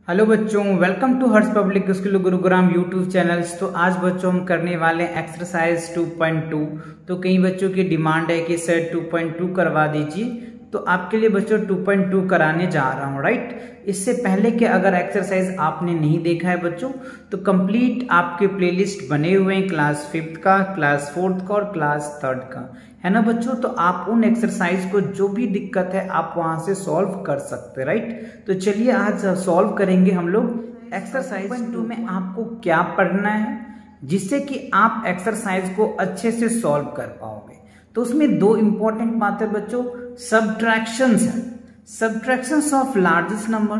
Hello बच्चों, welcome to Harsh public school Gurugram YouTube channels. तो आज बच्चों हम करने वाले हैं एक्सरसाइज 2.2। तो कई बच्चों की डिमांड है कि सर 2.2 करवा दीजिए, तो आपके लिए बच्चों 2.2 कराने जा रहा हूं, राइट। इससे पहले के अगर एक्सरसाइज आपने नहीं देखा है बच्चों, तो कंप्लीट आपके प्लेलिस्ट बने हुए हैं क्लास 5th का, क्लास 4th का और क्लास 3rd का, है ना बच्चों। तो आप उन एक्सरसाइज को जो भी दिक्कत है आप वहां से सॉल्व कर सकते हैं, राइट। तो चलिए आज सॉल्व करेंगे हम लोग एक्सरसाइज 2 में आपको क्या पढ़ना है जिससे कि आप एक्सरसाइज को अच्छे से सॉल्व कर पाओगे। तो उसमें दो इंपॉर्टेंट बातें बच्चों, सब्ट्रैक्शंस है, सब्ट्रैक्शंस ऑफ लार्जेस्ट नंबर,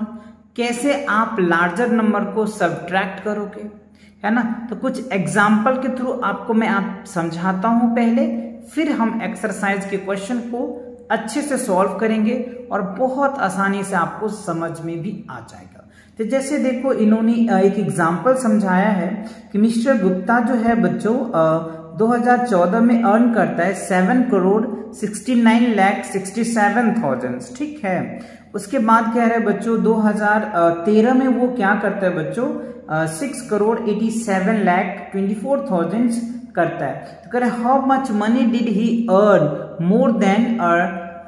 कैसे आप लार्जर नंबर को सब्ट्रैक्ट करोगे, है ना। तो कुछ एग्जाम्पल के थ्रू आपको मैं समझाता हूं पहले, फिर हम एक्सरसाइज के क्वेश्चन को अच्छे से सॉल्व करेंगे और बहुत आसानी से आपको समझ में भी आ जाएगा। तो जैसे देखो, इन्होंने एक एग्जाम्पल समझाया है कि मिस्टर गुप्ता जो है बच्चों 2014 में अर्न करता है 7,69,67,000, ठीक है। उसके बाद कह रहे हैं बच्चों 2013 में वो क्या करता है बच्चों 6,87,24,000 करता है। तो कह रहे how much money did he earn more than,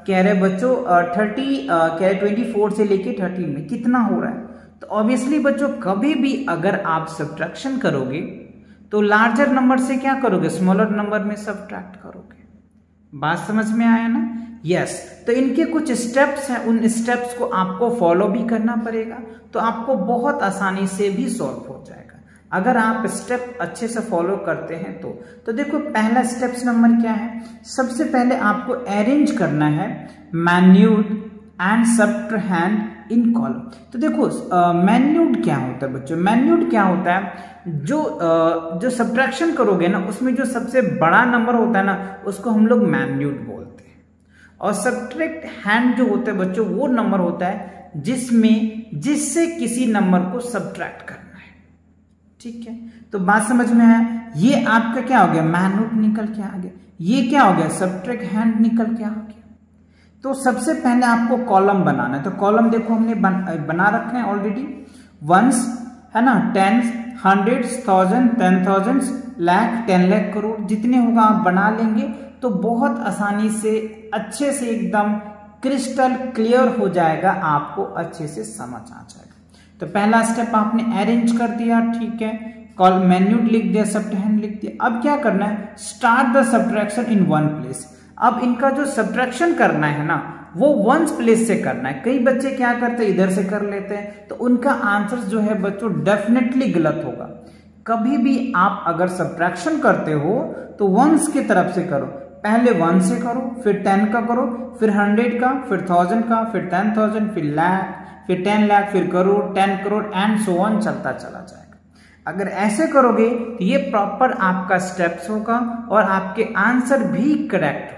कह रहे बच्चों 24 से लेके 13 में कितना हो रहा है। तो ऑब्वियसली बच्चों कभी भी अगर आप सब्ट्रैक्शन करोगे तो लार्जर नंबर से क्या करोगे, स्मॉलर नंबर में सब्ट्रैक्ट करोगे। बात समझ में आया ना। यस, तो इनके कुछ स्टेप्स हैं, उन स्टेप्स को आपको फॉलो भी करना पड़ेगा, तो आपको बहुत आसानी से भी सॉल्व हो जाएगा अगर आप स्टेप अच्छे से फॉलो करते हैं तो देखो पहला स्टेप्स नंबर क्या है। सबसे पहले आपको अरेंज करना है मैन्यूड एंड सब्ट्रैक्ट इन कॉलम। तो देखो मैन्यूड क्या होता है बच्चों, मैन्यूड क्या होता है, जो सब्ट्रैक्शन करोगे ना उसमें जो सबसे बड़ा नंबर होता है ना उसको हम लोग मैन्यूड बोलते हैं, और सब्ट्रैक्ट हैंड जो होता है बच्चों वो नंबर होता है जिससे किसी नंबर को सब्ट्रैक्ट करना है, ठीक है। तो बात समझ में आया। ये आपका क्या हो गया, मैन्यूड निकल के आ गया, ये क्या हो गया, सब्ट्रैक्ट हैंड निकल के आ गया। तो सबसे पहले आपको कॉलम बनाना है। तो कॉलम देखो हमने बना रखे हैं ऑलरेडी, वंस है ना, tens, hundreds, thousand, 10,000, lakh, 10 lakh, crore, जितने होगा आप बना लेंगे तो बहुत आसानी से अच्छे से एकदम क्रिस्टल क्लियर हो जाएगा, आपको अच्छे से समझ आ जाएगा। तो पहला स्टेप आपने अरेंज कर दिया, ठीक है, कॉल मैन्यूड लिख दिया, सब्ट्रैक्ट लिख दिया। अब क्या करना है, start the subtraction in one place. अब इनका जो सब्ट्रैक्शन करना है ना वो वंस प्लेस से करना है। कई बच्चे क्या करते हैं, इधर से कर लेते हैं, तो उनका आंसर जो है बच्चों डेफिनेटली गलत होगा। कभी भी आप अगर सब्ट्रैक्शन करते हो तो वंस की तरफ से करो, पहले 1 से करो, फिर 10 का करो, फिर 100 का, फिर 1000 का, फिर 10,000, फिर लाख, फिर 10 लाख, फिर crore, 10 crore and so on चलता चला जाएगा। अगर ऐसे करोगे तो ये प्रॉपर आपका स्टेप्स होगा और आपके आंसर भी करेक्ट होंगे,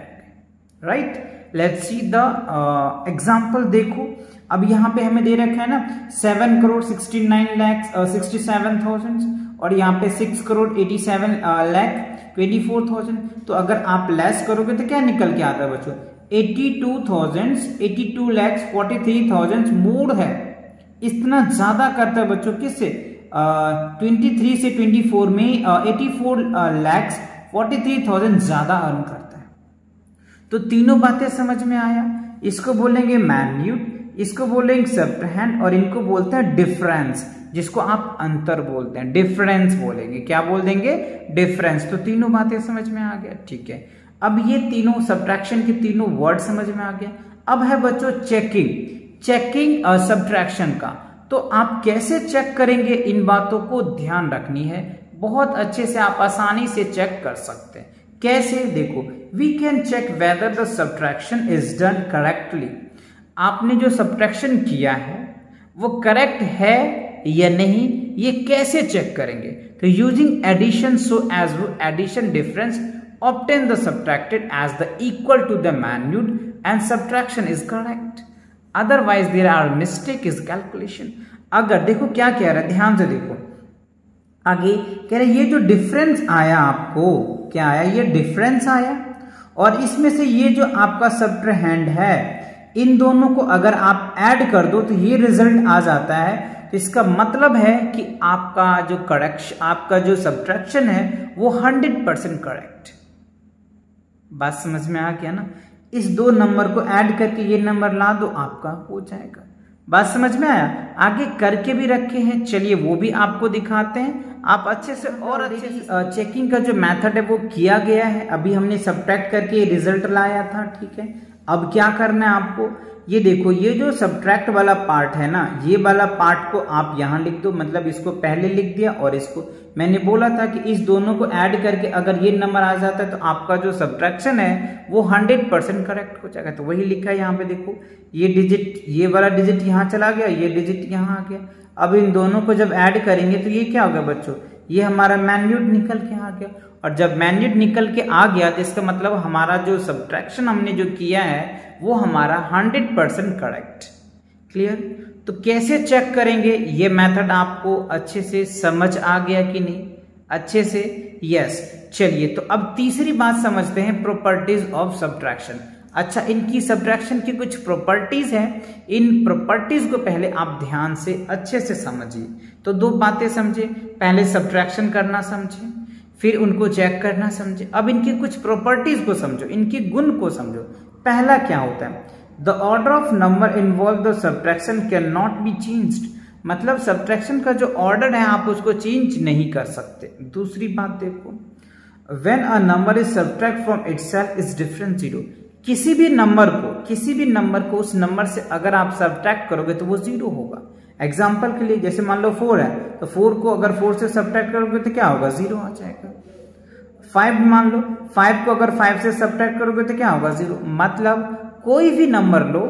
right. Let's see the example. देखो अब यहाँ पे हमें दे रखा है ना 7,69,67,000 और यहाँ पे 6,87,24,000। तो अगर आप लेस करोगे तो क्या निकल के आता है बच्चों, 82,42,43,000 मोर है। इतना ज्यादा करता है बच्चों किससे, 23 से 24 में 84,43,000 ज्यादा अर्न करता है। तो तीनों बातें समझ में आया। इसको बोलेंगे मैन्यूड, इसको बोलेंगे सब्ट्रैक्ट और इनको बोलते हैं डिफरेंस, जिसको आप अंतर बोलते हैं, डिफरेंस बोलेंगे। क्या बोल देंगे, डिफरेंस। तो तीनों बातें समझ में आ गया, ठीक है। अब ये तीनों सब्ट्रैक्शन के तीनों वर्ड समझ में आ गया। अब है बच्चों चेकिंग सब्ट्रैक्शन का। तो आप कैसे चेक करेंगे, इन बातों को ध्यान रखनी है। बहुत अच्छे से आप आसानी से चेक कर सकते हैं। कैसे, देखो, we can check whether the subtraction is done correctly. आपने जो सब्ट्रैक्शन किया है वो करेक्ट है या नहीं, ये कैसे चेक करेंगे। तो यूजिंग एडिशन सो एज वो addition difference obtain the subtracted as the equal to the magnitude and subtraction is correct, otherwise there are mistake is calculation। अगर देखो क्या कह रहा है, ध्यान से देखो आगे कह रहे ये जो डिफरेंस आया, आपको क्या आया, ये डिफरेंस आया और इसमें से ये जो आपका सब्ट्रैक्ट है इन दोनों को अगर आप ऐड कर दो तो ये रिजल्ट आ जाता है तो इसका मतलब है कि आपका जो सब्ट्रैक्शन है वो 100% करेक्ट। बात समझ में आ गया ना? इस दो नंबर को ऐड करके ये नंबर ला दो, आपका हो जाएगा। बात समझ में आया? आगे करके भी रखे हैं, चलिए वो भी आपको दिखाते हैं। आप अच्छे से और अच्छे से चेकिंग का जो मेथड है वो किया गया है। अभी हमने सब्ट्रैक्ट करके रिजल्ट लाया था, ठीक है। अब क्या करना है आपको, ये देखो, ये जो सब्ट्रैक्ट वाला पार्ट है ना, ये वाला पार्ट को आप यहाँ लिख दो, मतलब इसको पहले लिख दिया और इसको मैंने बोला था कि इस दोनों को ऐड करके अगर ये नंबर आ जाता है तो आपका जो सब्ट्रैक्शन है वो 100% करेक्ट हो जाएगा। तो वही लिखा है यहाँ पे, देखो ये डिजिट, ये वाला डिजिट यहाँ चला गया, ये डिजिट यहाँ आ गया। अब इन दोनों को जब ऐड करेंगे तो ये क्या होगा बच्चों, ये हमारा मैन्यूट निकल के आ गया। और जब मैन्यूट निकल के आ गया तो इसका मतलब हमारा जो सब्ट्रैक्शन हमने जो किया है वो हमारा 100% करेक्ट। क्लियर? तो कैसे चेक करेंगे, ये मेथड आपको अच्छे से समझ आ गया कि नहीं? अच्छे से, यस। चलिए तो अब तीसरी बात समझते हैं, प्रॉपर्टीज ऑफ सब्ट्रैक्शन। अच्छा, इनकी सब्ट्रैक्शन की कुछ प्रॉपर्टीज हैं, इन प्रॉपर्टीज को पहले आप ध्यान से अच्छे से समझिए। तो दो बातें समझे, पहले सब्ट्रैक्शन करना समझे, फिर उनको चेक करना समझे। अब इनकी कुछ प्रॉपर्टीज को समझो, इनके गुण को समझो। पहला क्या होता है, the order of number involve the subtraction can not be changed, मतलब सब्ट्रैक्शन का जो ऑर्डर है आप उसको चेंज नहीं कर सकते। दूसरी बात देखो, when a number is subtract from itself is different zero, किसी भी नंबर को उस नंबर से अगर आप सब्ट्रैक्ट करोगे तो वो जीरो होगा। एग्जाम्पल के लिए जैसे मान लो 4 है, तो 4 को अगर 4 से सब्ट्रैक्ट करोगे तो क्या होगा, 0 आ जाएगा। 5 मान लो, 5 को अगर 5 से सब्ट्रैक्ट करोगे तो क्या होगा, 0। मतलब कोई भी नंबर लो,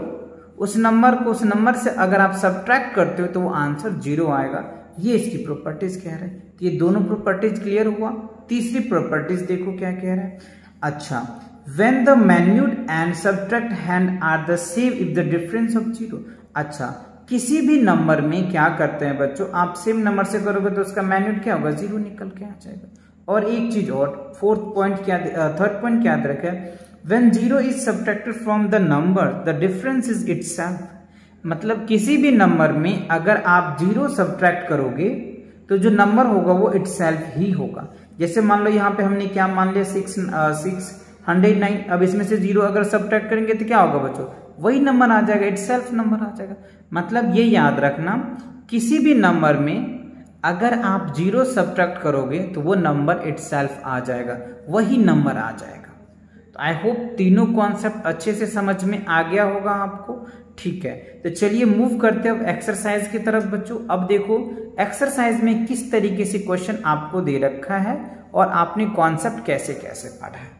उस नंबर से अगर आप सब्ट्रैक्ट करते हो तो वो आंसर 0 आएगा। ये इसकी प्रॉपर्टीज कह रहे हैं। ये दोनों प्रॉपर्टीज क्लियर हुआ। तीसरी प्रॉपर्टीज देखो क्या कह रहा है। अच्छा, when the minute and subtract hand are the same if the difference of 0। अच्छा, किसी भी नंबर में क्या करते हैं बच्चों, आप सेम नंबर से करोगे तो उसका मैन्यूट क्या होगा, 0 निकल के आ जाएगा। और एक चीज और, थर्ड पॉइंट क्या याद रखे, when 0 is subtracted from the number the difference is itself, मतलब किसी भी नंबर में अगर आप 0 सब्ट्रैक्ट करोगे तो जो नंबर होगा वो itself ही होगा। जैसे मान लो यहाँ पे हमने क्या मान लिया, 609। अब इसमें से 0 अगर सब्ट्रैक्ट करेंगे तो क्या होगा बच्चों, वही नंबर आ जाएगा, itself नंबर आ जाएगा। मतलब ये याद रखना, किसी भी नंबर में अगर आप 0 सब्ट्रैक्ट करोगे तो वो नंबर itself आ जाएगा, वही नंबर आ जाएगा। आई होप तीनों कॉन्सेप्ट अच्छे से समझ में आ गया होगा आपको, ठीक है। तो चलिए मूव करते हैं एक्सरसाइज की तरफ बच्चों। अब देखो एक्सरसाइज में किस तरीके से क्वेश्चन आपको दे रखा है और आपने कॉन्सेप्ट कैसे कैसे पढ़ा है।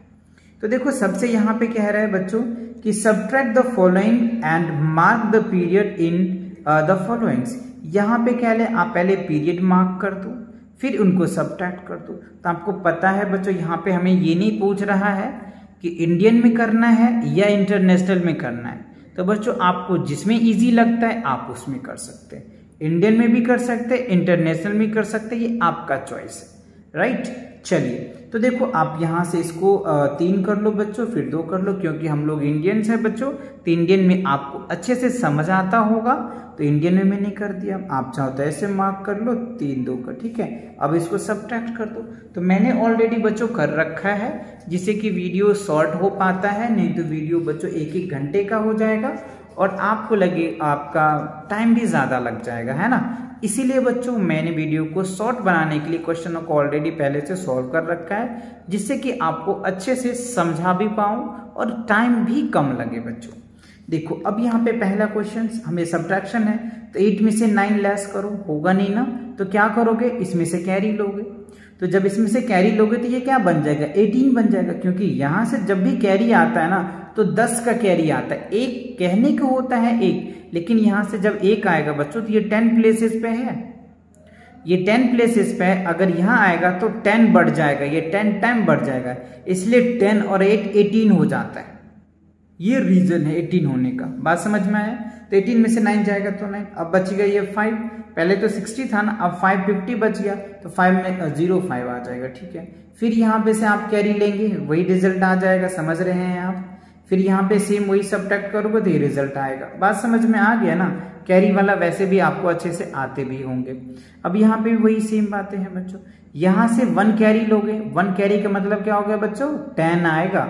तो देखो सबसे यहाँ पे कह रहा है बच्चों कि subtract the following and mark the period in the followings. यहाँ पे क्या है, आप पहले पीरियड मार्क कर दो, फिर उनको सब्ट्रैक्ट कर दो। तो आपको पता है बच्चों, यहाँ पे हमें ये नहीं पूछ रहा है कि इंडियन में करना है या इंटरनेशनल में करना है। तो बच्चों आपको जिसमें इजी लगता है आप उसमें कर सकते हैं, इंडियन में भी कर सकते हैं, इंटरनेशनल में कर सकते हैं, ये आपका चॉइस है, राइट। चलिए तो देखो आप यहाँ से इसको 3 कर लो बच्चों, फिर 2 कर लो, क्योंकि हम लोग इंडियंस हैं बच्चों, तो इंडियन में आपको अच्छे से समझ आता होगा, तो इंडियन में मैंने कर दिया। आप चाहो तो ऐसे मार्क कर लो 3 2 का, ठीक है। अब इसको सब्ट्रैक्ट कर दो। तो मैंने ऑलरेडी बच्चों कर रखा है, जिससे कि वीडियो शॉर्ट हो पाता है, नहीं तो वीडियो बच्चों 1-1 घंटे का हो जाएगा और आपको लगे आपका टाइम भी ज़्यादा लग जाएगा, है ना। इसीलिए बच्चों मैंने वीडियो को शॉर्ट बनाने के लिए क्वेश्चनों को ऑलरेडी पहले से सॉल्व कर रखा है, जिससे कि आपको अच्छे से समझा भी पाऊँ और टाइम भी कम लगे बच्चों। देखो अब यहाँ पे पहला क्वेश्चन हमें सब्ट्रैक्शन है, तो 8 में से 9 लेस करो, होगा नहीं ना, तो क्या करोगे, इसमें से कैरी लोगे। तो जब इसमें से कैरी लोगे तो ये क्या बन जाएगा, 18 बन जाएगा, क्योंकि यहाँ से जब भी कैरी आता है ना तो 10 का कैरी आता है। एक कहने को होता है 1, लेकिन यहाँ से जब 1 आएगा बच्चों तो ये 10 प्लेसेस पे है, ये 10 प्लेसेस पे है। अगर यहाँ आएगा तो 10 बढ़ जाएगा, ये 10 टाइम बढ़ जाएगा, इसलिए 10 और 8 18 हो जाता है। ये रीजन है 18 होने का। बात समझ में आया। तो 18 में से 9 जाएगा तो 9, अब बच गया ये 5, पहले तो 60 था ना, अब 550 बच गया, तो 5 में 05 आ जाएगा, ठीक है। फिर यहाँ पे से आप कैरी लेंगे, वही रिजल्ट आ जाएगा, समझ रहे हैं आप। फिर यहाँ पे सेम वही सब्ट्रैक्ट करोगे तो ये रिजल्ट आएगा। बात समझ में आ गया ना। कैरी वाला वैसे भी आपको अच्छे से आते भी होंगे। अब यहाँ पे भी वही सेम बातें हैं बच्चों। यहाँ से 1 कैरी लोगे, 1 कैरी का मतलब क्या हो गया बच्चों 10 आएगा,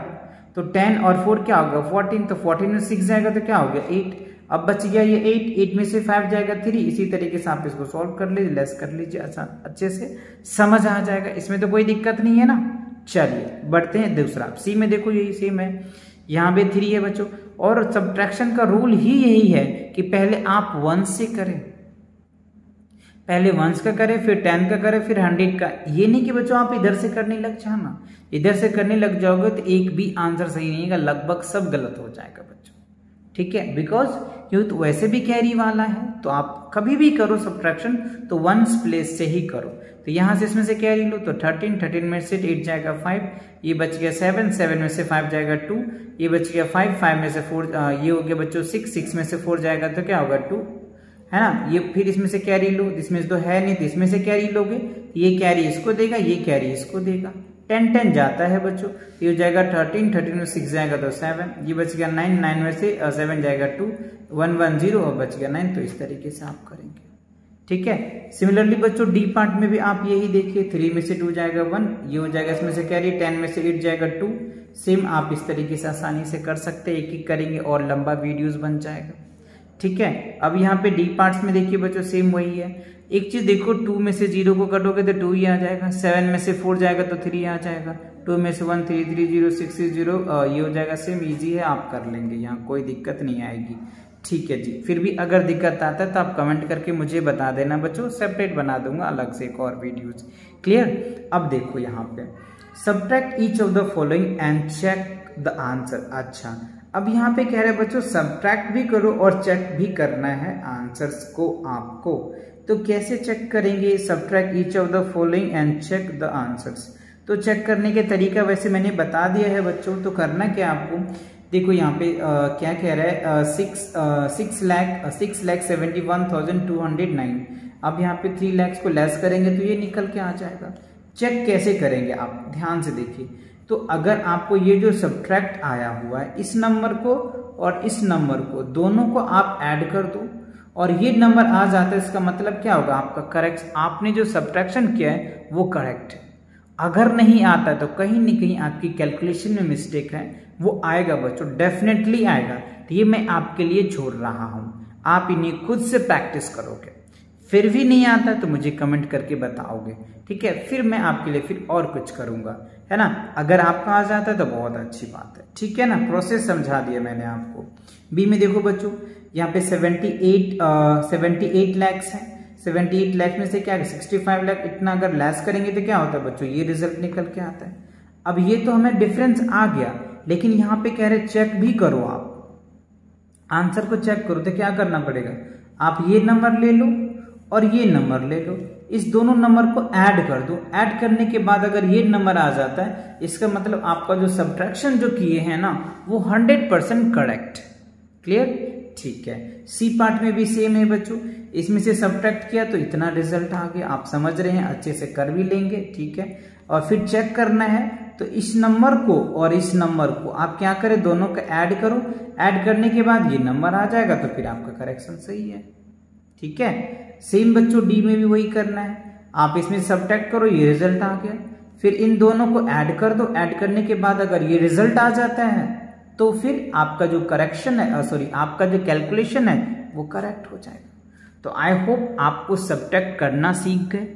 तो 10 और 4 क्या होगा 14, तो 14 में 6 जाएगा तो क्या हो गया 8। अब बच गया ये 8 में से 5 जाएगा 3। इसी तरीके से आप इसको सॉल्व कर लीजिए, लेस कर लीजिए, अच्छे से समझ आ जाएगा, इसमें तो कोई दिक्कत नहीं है ना। चलिए बढ़ते हैं दूसरा। सी में देखो यही सेम है, यहाँ पे 3 है बच्चों। और सब्ट्रैक्शन का रूल ही यही है कि पहले आप 1 से करें, पहले 1 का करें, फिर 10 का करें, फिर 100 का। ये नहीं कि बच्चों आप इधर से करने लग जाना, इधर से करने लग जाओगे तो एक भी आंसर सही नहीं है, लगभग सब गलत हो जाएगा बच्चों, ठीक है। बिकॉज क्यों, तो वैसे भी कैरी वाला है, तो आप कभी भी करो सब्ट्रैक्शन तो 1 प्लेस से ही करो। तो यहाँ से इसमें से कैरी लो तो 13 में से 8 जाएगा 5, ये बच गया 7 में से 5 जाएगा 2, ये बच गया 5 में से 4, ये हो गया बच्चों 6 में से 4 जाएगा तो क्या होगा 2, है ना। ये फिर इसमें से कैरी लो, इसमें तो है नहीं तो इसमें से कैरी लोगे, ये कैरी इसको देगा, ये कैरी इसको देगा। 10 जाता है बच्चों, ये हो जाएगा 13 में 6 जाएगा तो 7, ये बच गया 9 में से 7 जाएगा 2, 1 0 और बच गया 9। तो इस तरीके से आप करेंगे, ठीक है। सिमिलरली बच्चों डी पार्ट में भी आप यही देखिए, 3 में से 2 जाएगा 1, ये हो जाएगा इसमें से कैरी, 10 में से 8 जाएगा 2। सेम आप इस तरीके से आसानी से कर सकते हैं, एक एक करेंगे और लंबा वीडियोस बन जाएगा, ठीक है। अब यहाँ पे डी पार्ट्स में देखिए बच्चों सेम वही है। एक चीज देखो, 2 में से 0 को कटोगे तो 2 ही आ जाएगा, 7 में से 4 जाएगा तो 3 आ जाएगा, 2 में से 1 3 3 0 6 0, ये हो जाएगा। सेम इजी है, आप कर लेंगे, यहाँ कोई दिक्कत नहीं आएगी, ठीक है जी। फिर भी अगर दिक्कत आता है तो आप कमेंट करके मुझे बता देना बच्चों, सेपरेट बना दूंगा अलग से एक और वीडियोज, क्लियर। अब देखो यहाँ पे subtract each of the following and check the answer. अच्छा, अब यहाँ पे कह रहे हैं बच्चों सब्ट्रैक्ट भी करो और चेक भी करना है आंसर्स को आपको। तो कैसे चेक करेंगे, subtract each of the following and check the answers. तो चेक करने के तरीका वैसे मैंने बता दिया है बच्चों। तो करना क्या आपको, देखो यहाँ पे क्या कह रहा है 6,71,209। अब यहाँ पे 3 लाख को लेस करेंगे तो ये निकल के आ जाएगा। चेक कैसे करेंगे आप ध्यान से देखिए। तो अगर आपको ये जो सब्ट्रैक्ट आया हुआ है, इस नंबर को और इस नंबर को दोनों को आप ऐड कर दो और ये नंबर आ जाता है, इसका मतलब क्या होगा आपका करेक्ट, आपने जो सब्ट्रैक्शन किया है वो करेक्ट है। अगर नहीं आता तो कहीं न कहीं आपकी कैलकुलेशन में मिस्टेक है, वो आएगा बच्चों, डेफिनेटली आएगा। तो ये मैं आपके लिए छोड़ रहा हूँ, आप इन्हें खुद से प्रैक्टिस करोगे। फिर भी नहीं आता तो मुझे कमेंट करके बताओगे, ठीक है। फिर मैं आपके लिए फिर और कुछ करूंगा, है ना। अगर आपका आ जाता है तो बहुत अच्छी बात है, ठीक है ना। प्रोसेस समझा दिया मैंने आपको। बी में देखो बच्चों, यहाँ पे 78 लैक्स है। 78 लाख में से क्या है 65 लाख, इतना अगर लेस करेंगे तो क्या होता है बच्चों, ये रिजल्ट निकल के आता है। अब ये तो हमें डिफरेंस आ गया, लेकिन यहाँ पे कह रहे चेक भी करो, आप आंसर को चेक करो। तो क्या करना पड़ेगा, आप ये नंबर ले लो और ये नंबर ले लो, इस दोनों नंबर को ऐड कर दो। ऐड करने के बाद अगर ये नंबर आ जाता है, इसका मतलब आपका जो सब्ट्रैक्शन जो किए हैं ना वो 100% करेक्ट। क्लियर, ठीक है। सी पार्ट में भी सेम है बच्चों, इसमें से सब्ट्रैक्ट किया तो इतना रिजल्ट आ गया, आप समझ रहे हैं, अच्छे से कर भी लेंगे, ठीक है। और फिर चेक करना है तो इस नंबर को और इस नंबर को आप क्या करें, दोनों का ऐड करो। ऐड करने के बाद ये नंबर आ जाएगा तो फिर आपका करेक्शन सही है, ठीक है। सेम बच्चों डी में भी वही करना है, आप इसमें सब्ट्रैक्ट करो, ये रिजल्ट आ गया, फिर इन दोनों को ऐड कर दो। ऐड करने के बाद अगर ये रिजल्ट आ जाता है तो फिर आपका जो करेक्शन है, सॉरी आपका जो कैलकुलेशन है वो करेक्ट हो जाएगा। तो आई होप आपको सब्ट्रैक्ट करना सीख गए।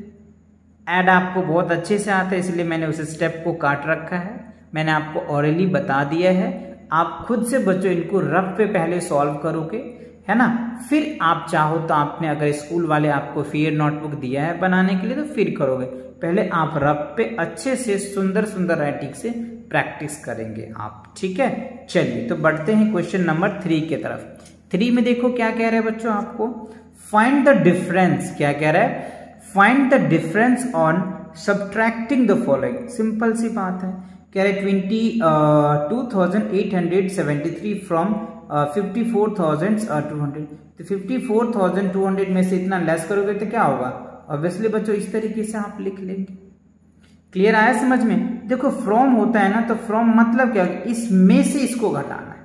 ऐड आपको बहुत अच्छे से आता है, इसलिए मैंने उस स्टेप को काट रखा है, मैंने आपको ऑरली बता दिया है। आप खुद से बच्चों इनको रफ पे पहले सॉल्व करोगे, है ना। फिर आप चाहो तो आपने अगर स्कूल वाले आपको फेयर नोटबुक दिया है बनाने के लिए तो फिर करोगे। पहले आप रफ पे अच्छे से सुंदर सुंदर राइटिंग से प्रैक्टिस करेंगे आप, ठीक है। चलिए तो बढ़ते हैं क्वेश्चन नंबर 3 के तरफ। 3 में देखो क्या कह रहे हैं बच्चों, आपको फाइंड द डिफरेंस, क्या कह रहा है, find the difference on subtracting the following. Simple सी बात है, कह रहे 2873 फ्रॉम 54,200। तो 54,200 में से इतना लेस करोगे तो क्या होगा, ऑब्वियसली बच्चों इस तरीके से आप लिख लेंगे। क्लियर आया समझ में। देखो फ्रॉम होता है ना, तो फ्रॉम मतलब क्या, इसमें से इसको घटाना है,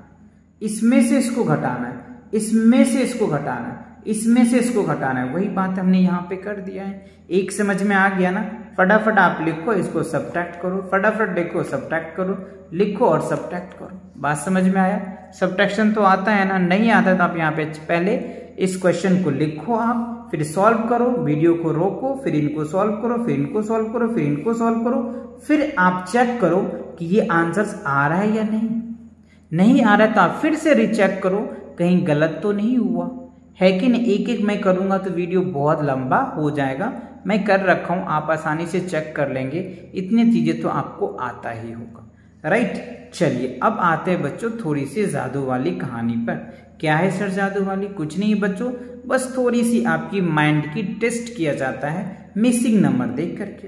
इसमें से इसको घटाना है, इसमें से इसको घटाना है, इसमें से इसको घटाना है। वही बात हमने यहाँ पे कर दिया है। एक समझ में आ गया ना। फटाफट आप लिखो, इसको सब्ट्रैक्ट करो, फटाफट लिखो, सब्ट्रैक्ट करो, लिखो और सब्ट्रैक्ट करो। बात समझ में आया? सब्ट्रैक्शन तो आता है ना? नहीं आता तो आप यहाँ पे पहले इस क्वेश्चन को लिखो, आप फिर सॉल्व करो, वीडियो को रोको, फिर इनको सॉल्व करो, फिर इनको सॉल्व करो, फिर इनको सॉल्व करो, फिर आप चेक करो कि ये आंसर्स आ रहा है या नहीं। नहीं आ रहा है तो आप फिर से रीचेक करो, कहीं गलत तो नहीं हुआ है कि नहीं। एक एक मैं करूंगा तो वीडियो बहुत लंबा हो जाएगा। मैं कर रखा हूं, आप आसानी से चेक कर लेंगे। इतनी चीजें तो आपको आता ही होगा, राइट। चलिए अब आते हैं बच्चों थोड़ी सी जादू वाली कहानी पर। क्या है सर जादू वाली? कुछ नहीं बच्चों, बस थोड़ी सी आपकी माइंड की टेस्ट किया जाता है मिसिंग नंबर देख करके।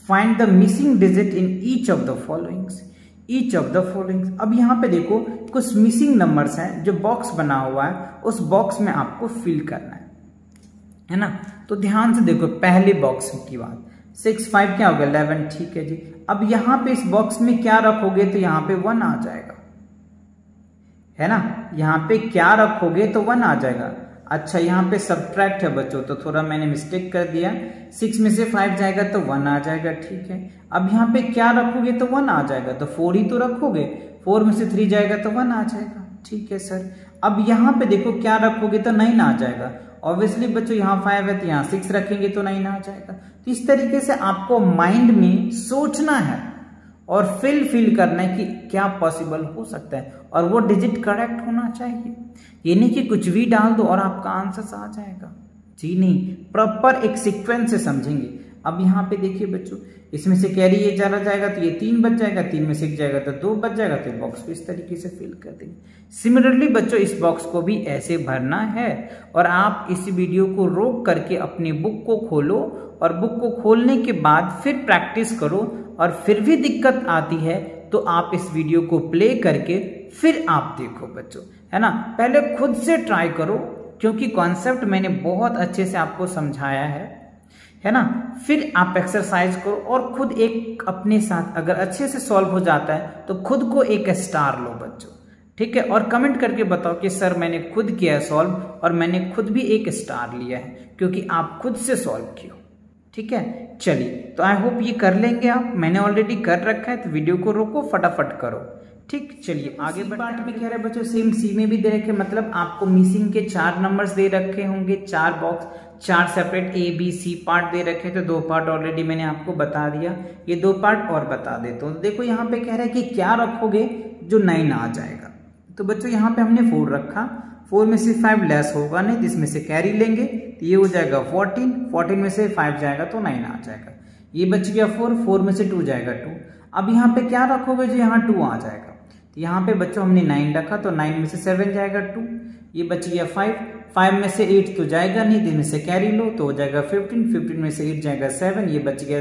Find the missing digit in each of the followings. Each of the followings. अब यहाँ पे देखो कुछ मिसिंग नंबर्स हैं जो बॉक्स बना हुआ है, उस बॉक्स में आपको फिल करना है ना। तो ध्यान से देखो, पहले बॉक्स की बात 6 5 क्या हो गया 11, ठीक है जी। अब यहाँ पे इस बॉक्स में क्या रखोगे तो यहाँ पे 1 आ जाएगा, है ना। यहाँ पे क्या रखोगे तो 1 आ जाएगा। अच्छा यहाँ पे सब्ट्रैक्ट है बच्चों, तो थोड़ा मैंने मिस्टेक कर दिया। 6 में से 5 जाएगा तो 1 आ जाएगा, ठीक है। अब यहाँ पे क्या रखोगे तो 1 आ जाएगा, तो 4 ही तो रखोगे। 4 में से 3 जाएगा तो 1 आ जाएगा, ठीक है सर। अब यहाँ पे देखो क्या रखोगे तो 9 आ जाएगा। ऑब्वियसली बच्चों यहाँ 5 है तो यहाँ 6 रखेंगे तो 9 आ जाएगा। तो इस तरीके से आपको माइंड में सोचना है और फील करना है कि क्या पॉसिबल हो सकता है, और वो डिजिट करेक्ट होना चाहिए। ये नहीं कि कुछ भी डाल दो और आपका आंसर आ जाएगा, जी नहीं। प्रॉपर एक सीक्वेंस से समझेंगे। अब यहाँ पे देखिए बच्चों, इसमें से कैरी ये चला जाएगा तो ये 3 बच जाएगा, 3 में से 1 जाएगा तो 2 बच जाएगा। तो बॉक्स को इस तरीके से फिल कर देंगे। सिमिलरली बच्चों इस बॉक्स को भी ऐसे भरना है, और आप इस वीडियो को रोक करके अपनी बुक को खोलो, और बुक को खोलने के बाद फिर प्रैक्टिस करो, और फिर भी दिक्कत आती है तो आप इस वीडियो को प्ले करके फिर आप देखो बच्चों, है ना। पहले खुद से ट्राई करो, क्योंकि कॉन्सेप्ट मैंने बहुत अच्छे से आपको समझाया है ना। फिर आप एक्सरसाइज करो और खुद एक अपने साथ अगर अच्छे से सॉल्व हो जाता है तो खुद को एक स्टार लो बच्चों, ठीक है। और कमेंट करके बताओ कि सर मैंने खुद किया सॉल्व और मैंने खुद भी एक स्टार लिया है, क्योंकि आप खुद से सॉल्व किया, ठीक है। चलिए, तो आई होप ये कर लेंगे आप। मैंने ऑलरेडी कर रखा है, तो वीडियो को रोको, फटाफट करो, ठीक। चलिए आगे पार्ट में कह रहे हैं बच्चों, सेम सी में भी दे रखे, मतलब आपको मिसिंग के 4 नंबर्स दे रखे होंगे, 4 बॉक्स, 4 सेपरेट ABC पार्ट दे रखे। तो 2 पार्ट ऑलरेडी मैंने आपको बता दिया, ये 2 पार्ट और बता देता हूँ। देखो यहाँ पे कह रहा है कि क्या रखोगे जो 9 आ जाएगा। तो बच्चों यहाँ पे हमने 4 रखा, 4 में से 5 लेस होगा नहीं, जिसमें से कैरी लेंगे तो ये हो जाएगा 14, 14 में से 5 जाएगा तो 9 आ जाएगा। ये बच गया 4, 4 में से 2 जाएगा 2। अब यहाँ पे क्या रखोगे जो यहाँ 2 आ जाएगा। तो यहाँ पे बच्चों हमने 9 रखा, तो 9 में से 7 जाएगा 2, ये बच गया 5, 5 में से 8 तो जाएगा नहीं, जिसमें से कैरी लो तो हो जाएगा 15, 15 में से 8 जाएगा 7, ये बच गया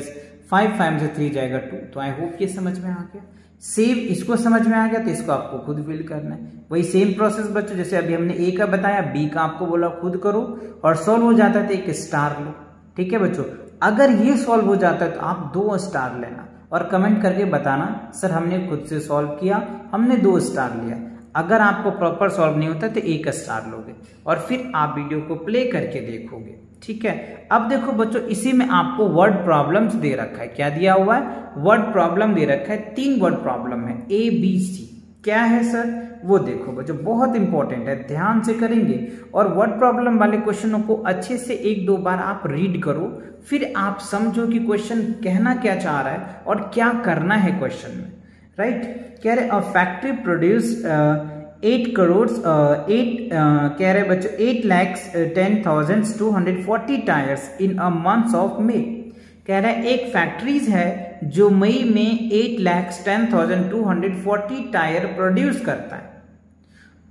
5, 5 में से 3 जाएगा 2। तो आई होप ये समझ में आ गया। सेम इसको समझ में आ गया, तो इसको आपको खुद फिल करना है। वही सेम प्रोसेस बच्चों, जैसे अभी हमने A का बताया, B का आपको बोला खुद करो, और सॉल्व हो जाता है तो 1 स्टार लो, ठीक है बच्चों। अगर ये सॉल्व हो जाता है तो आप 2 स्टार लेना, और कमेंट करके बताना सर हमने खुद से सॉल्व किया, हमने 2 स्टार लिया। अगर आपको प्रॉपर सॉल्व नहीं होता तो 1 स्टार लोगे, और फिर आप वीडियो को प्ले करके देखोगे, ठीक है। अब देखो बच्चों, इसी में आपको वर्ड प्रॉब्लम्स दे रखा है। क्या दिया हुआ है? वर्ड प्रॉब्लम दे रखा है। 3 वर्ड प्रॉब्लम है, ABC। क्या है सर? वो देखो बच्चों, बहुत इंपॉर्टेंट है, ध्यान से करेंगे। और वर्ड प्रॉब्लम वाले क्वेश्चनों को अच्छे से 1-2 बार आप रीड करो, फिर आप समझो कि क्वेश्चन कहना क्या चाह रहा है और क्या करना है क्वेश्चन में, राइट। कह रहे फैक्ट्री प्रोड्यूस 8 करोड़ कह रहे बच्चों 8,10,240 tyres in a month of May. कह रहा है एक फैक्ट्रीज है जो मई में 8,10,240 टायर प्रोड्यूस करता है।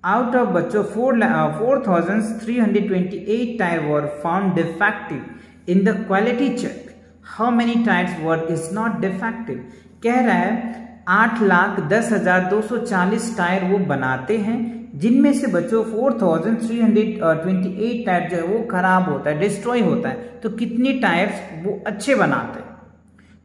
आउट ऑफ बच्चों 4,328 tyre were found defective in the quality check. How many tyres were is not defective. कह रहा है 8,10,240 टायर वो बनाते हैं, जिनमें से बच्चों 4,328 टायर जो है वो खराब होता है, डिस्ट्रॉय होता है। तो कितने टायर्स वो अच्छे बनाते हैं?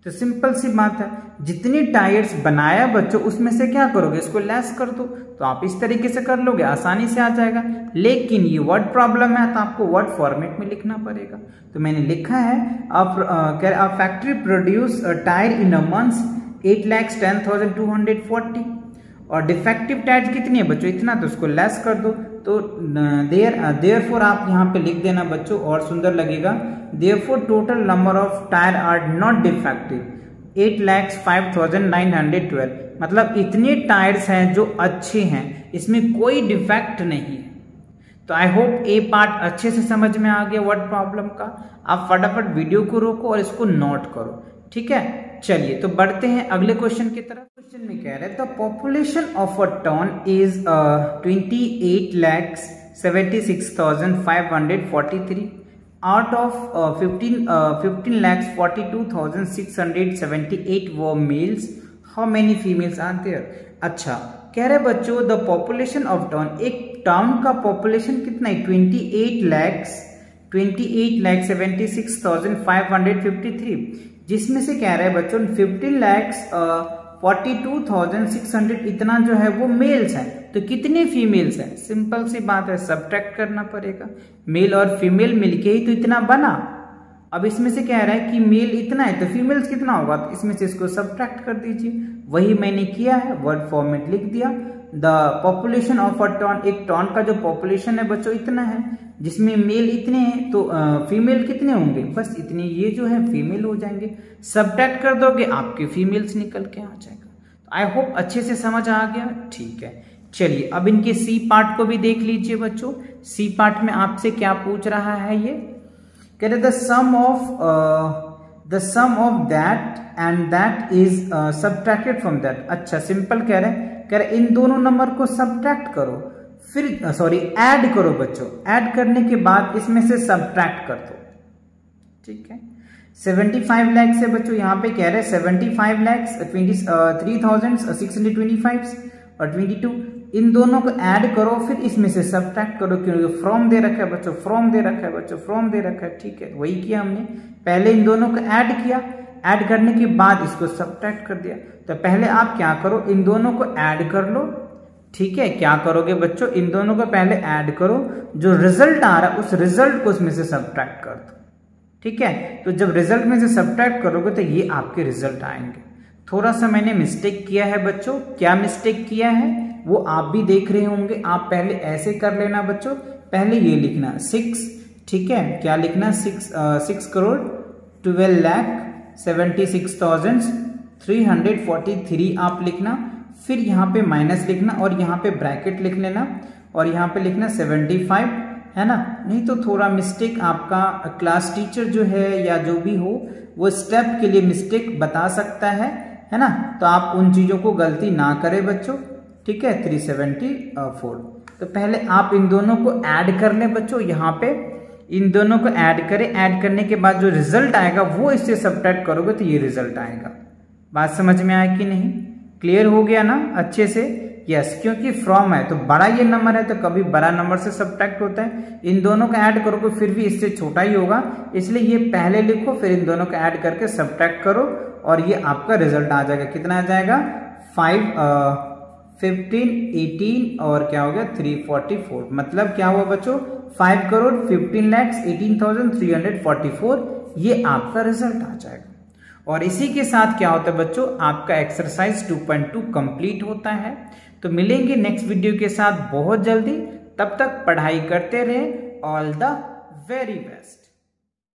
तो सिंपल सी बात है, जितनी टायर्स बनाया बच्चों उसमें से क्या करोगे, इसको लेस कर दो। तो आप इस तरीके से कर लोगे, आसानी से आ जाएगा। लेकिन ये वर्ड प्रॉब्लम है तो आपको वर्ड फॉर्मेट में लिखना पड़ेगा। तो मैंने लिखा है a factory produce a tyre in a month 8,10,240 और डिफेक्टिव टायर कितनी है बच्चों, इतना, तो उसको लेस कर दो। तो देयरफॉर आप यहाँ पे लिख देना बच्चों, और सुंदर लगेगा। Therefore total number of tyre are not defective 8,05,912, मतलब इतने टायर्स हैं जो अच्छे हैं, इसमें कोई डिफेक्ट नहीं है। तो आई होप ए पार्ट अच्छे से समझ में आ गया वर्ड प्रॉब्लम का। आप फटाफट वीडियो को रोको और इसको नोट करो, ठीक है। चलिए तो बढ़ते हैं अगले क्वेश्चन की तरफ। क्वेश्चन में कह रहे हैं the population of a town is 28,76,543 out of 15,42,678 were males. How many females are there? अच्छा, कह रहे बच्चों द पॉपुलेशन ऑफ टाउन, एक टाउन का पॉपुलेशन कितना है 28,76,553, जिसमें से कह रहे हैं बच्चों 15,42,600 इतना जो है वो मेल्स है। तो कितने फीमेल्स हैं, सिंपल सी बात है, सब्ट्रैक्ट करना पड़ेगा। मेल और फीमेल मिलके ही तो इतना बना। अब इसमें से कह रहा है कि मेल इतना है तो फीमेल्स कितना होगा, तो इसमें से इसको सब्ट्रैक्ट कर दीजिए। वही मैंने किया है, वर्ड फॉर्मेट लिख दिया। The population of a town, एक टाउन का जो पॉपुलेशन है बच्चों इतना है, जिसमें मेल इतने हैं तो फीमेल कितने होंगे, बस इतने, ये जो है फीमेल हो जाएंगे। सब्ट्रैक्ट कर दोगे आपके फीमेल्स निकल के आ जाएगा। तो आई होप अच्छे से समझ आ गया, ठीक है। चलिए अब इनके सी पार्ट को भी देख लीजिए बच्चों। सी पार्ट में आपसे क्या पूछ रहा है, ये कह रहे the sum of that and that is subtracted from that. अच्छा, सिंपल कह रहे इन दोनों नंबर को सब्ट्रैक्ट करो, फिर ऐड करो बच्चों। ऐड करने के बाद इसमें से सब्ट्रैक्ट कर दो, ठीक है। 75 लाख से बच्चों यहाँ पे कह रहे हैं 75 लाख 3,625 और 22, इन दोनों को ऐड करो, फिर इसमें से सब्ट्रैक्ट करो, क्योंकि फ्रॉम दे रखा है बच्चों, फ्रॉम दे रखा है बच्चों, फ्रॉम दे रखा है, ठीक है। वही किया हमने, पहले इन दोनों को ऐड किया, ऐड करने के बाद इसको सब्ट्रैक्ट कर दिया। तो पहले आप क्या करो, इन दोनों को ऐड कर लो, ठीक है। क्या करोगे बच्चों, इन दोनों को पहले ऐड करो, जो रिजल्ट आ रहा है उस रिजल्ट को उसमें से सब्ट्रैक्ट कर दो, ठीक है। तो जब रिजल्ट में से सब्ट्रैक्ट करोगे तो ये आपके रिजल्ट आएंगे। थोड़ा सा मैंने मिस्टेक किया है बच्चों, क्या मिस्टेक किया है वो आप भी देख रहे होंगे। आप पहले ऐसे कर लेना बच्चों, पहले ये लिखना 6, ठीक है, क्या लिखना 6,12,76,343 आप लिखना, फिर यहाँ पे माइनस लिखना और यहाँ पे ब्रैकेट लिख लेना और यहाँ पे लिखना 75, है ना। नहीं तो थोड़ा मिस्टेक आपका क्लास टीचर जो है या जो भी हो वो स्टेप के लिए मिस्टेक बता सकता है ना। तो आप उन चीजों को गलती ना करें बच्चों, ठीक है। 374, तो पहले आप इन दोनों को ऐड कर लें बच्चों, यहाँ पे इन दोनों को ऐड करें। ऐड करने के बाद जो रिजल्ट आएगा वो इससे सब्ट्रैक्ट करोगे तो ये रिजल्ट आएगा। बात समझ में आया कि नहीं, क्लियर हो गया ना अच्छे से। यस, क्योंकि फ्रॉम है तो बड़ा ये नंबर है तो कभी बड़ा नंबर से सब्ट्रैक्ट होता है। इन दोनों को ऐड करोगे फिर भी इससे छोटा ही होगा, इसलिए ये पहले लिखो, फिर इन दोनों को ऐड करके सब्ट्रैक्ट करो और ये आपका रिजल्ट आ जाएगा। कितना आ जाएगा, 5, 15, 18 और क्या हो गया 344। मतलब क्या हुआ बच्चों, 5,15,18,344, ये आपका रिजल्ट आ जाएगा। और इसी के साथ क्या होता है बच्चों, आपका एक्सरसाइज 2.2 कंप्लीट होता है। तो मिलेंगे नेक्स्ट वीडियो के साथ बहुत जल्दी, तब तक पढ़ाई करते रहे। All the very best.